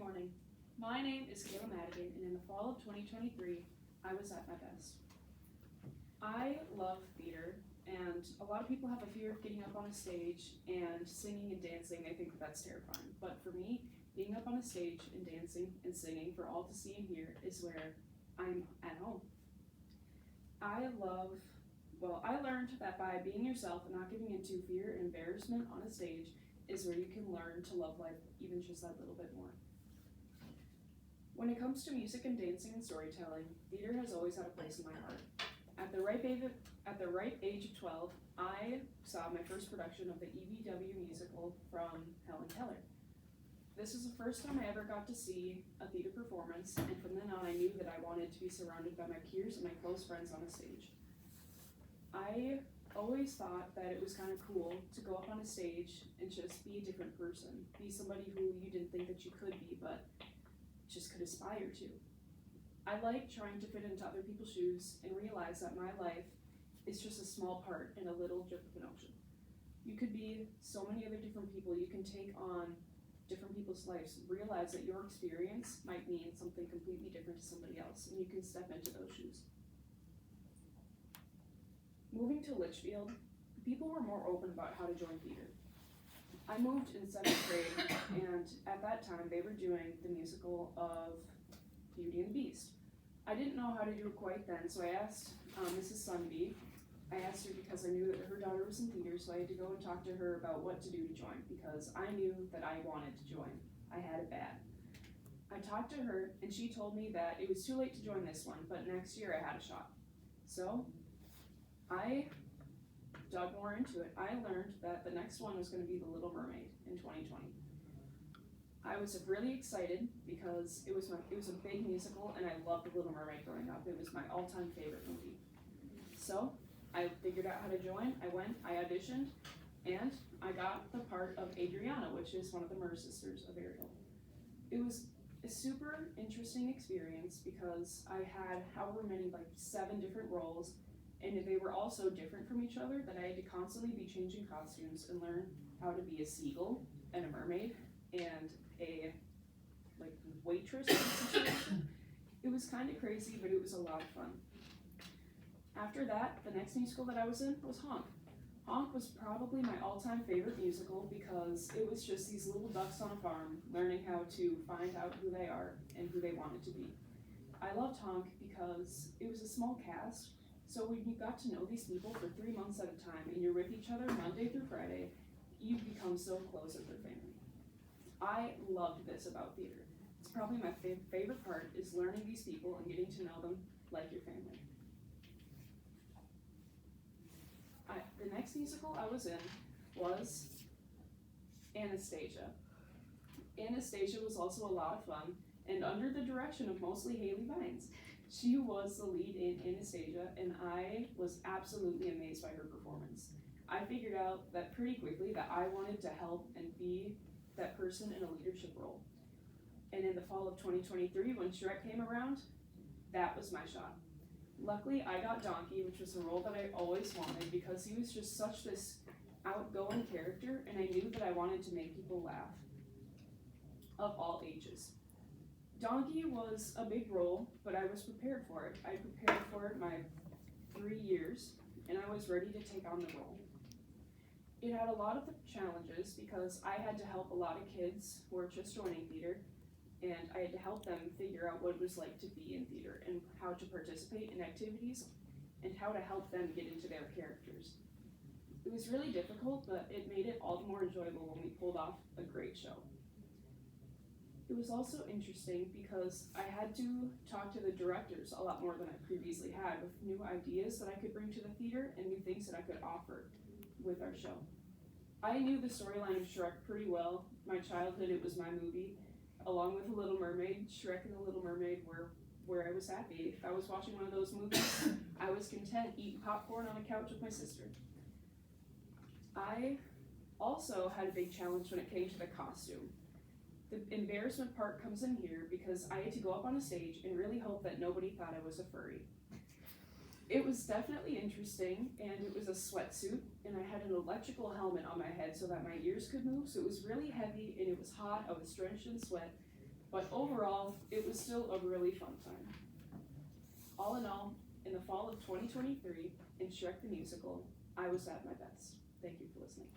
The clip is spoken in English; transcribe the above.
morning. My name is Kayla M, and in the fall of 2023, I was at my best. I love theater, and a lot of people have a fear of getting up on a stage and singing and dancing. They think that that's terrifying. But for me, being up on a stage and dancing and singing for all to see and hear is where I'm at home. I learned that by being yourself and not giving into fear and embarrassment on a stage is where you can learn to love life even just that little bit more. When it comes to music and dancing and storytelling, theater has always had a place in my heart. At the ripe age of 12, I saw my first production of the EBW musical from Helen Keller. This was the first time I ever got to see a theater performance, and from then on I knew that I wanted to be surrounded by my peers and my close friends on a stage. I always thought that it was kind of cool to go up on a stage and just be a different person, be somebody who you didn't think that you could be, but just could aspire to. I like trying to fit into other people's shoes and realize that my life is just a small part in a little drip of an ocean. You could be so many other different people, you can take on different people's lives, realize that your experience might mean something completely different to somebody else, and you can step into those shoes. Moving to Litchfield, people were more open about how to join theater. I moved in 7th grade, and at that time they were doing the musical of Beauty and the Beast. I didn't know how to do it quite then, so I asked Mrs. Sunby. I asked her because I knew that her daughter was in theater, so I had to go and talk to her about what to do to join, because I knew that I wanted to join. I had it bad. I talked to her, and she told me that it was too late to join this one, but next year I had a shot. So I dug more into it. I learned that the next one was going to be The Little Mermaid in 2020. I was really excited because it was a big musical, and I loved The Little Mermaid growing up. It was my all-time favorite movie. So I figured out how to join. I went, I auditioned, and I got the part of Adriana, which is one of the Mer sisters of Ariel. It was a super interesting experience because I had however many, 7 different roles, and they were all so different from each other that I had to constantly be changing costumes and learn how to be a seagull and a mermaid and a waitress situation. It was kind of crazy, but it was a lot of fun. After that, the next musical that I was in was Honk. Honk was probably my all-time favorite musical because it was just these little ducks on a farm learning how to find out who they are and who they wanted to be. I loved Honk because it was a small cast, so when you got to know these people for 3 months at a time and you're with each other Monday through Friday, you become so close as their family. I loved this about theater. It's probably my favorite part is learning these people and getting to know them like your family. The next musical I was in was Anastasia. Anastasia was also a lot of fun, and under the direction of mostly Haley Vines. She was the lead in Anastasia, and I was absolutely amazed by her performance. I figured out that pretty quickly that I wanted to help and be that person in a leadership role. And in the fall of 2023, when Shrek came around, that was my shot. Luckily, I got Donkey, which was the role that I always wanted because he was just such this outgoing character, and I knew that I wanted to make people laugh of all ages. Donkey was a big role, but I was prepared for it. I prepared for it my 3 years, and I was ready to take on the role. It had a lot of challenges because I had to help a lot of kids who were just joining theater, and I had to help them figure out what it was like to be in theater and how to participate in activities and how to help them get into their characters. It was really difficult, but it made it all the more enjoyable when we pulled off a great show. It was also interesting because I had to talk to the directors a lot more than I previously had with new ideas that I could bring to the theater and new things that I could offer with our show. I knew the storyline of Shrek pretty well. My childhood, it was my movie. Along with The Little Mermaid, Shrek and The Little Mermaid were where I was happy. If I was watching one of those movies, I was content eating popcorn on a couch with my sister. I also had a big challenge when it came to the costume. The embarrassment part comes in here because I had to go up on a stage and really hope that nobody thought I was a furry. It was definitely interesting, and it was a sweatsuit, and I had an electrical helmet on my head so that my ears could move, so it was really heavy and it was hot. I was drenched in sweat, But overall, it was still a really fun time. All in all, in the fall of 2023, in Shrek the Musical, I was at my best. Thank you for listening.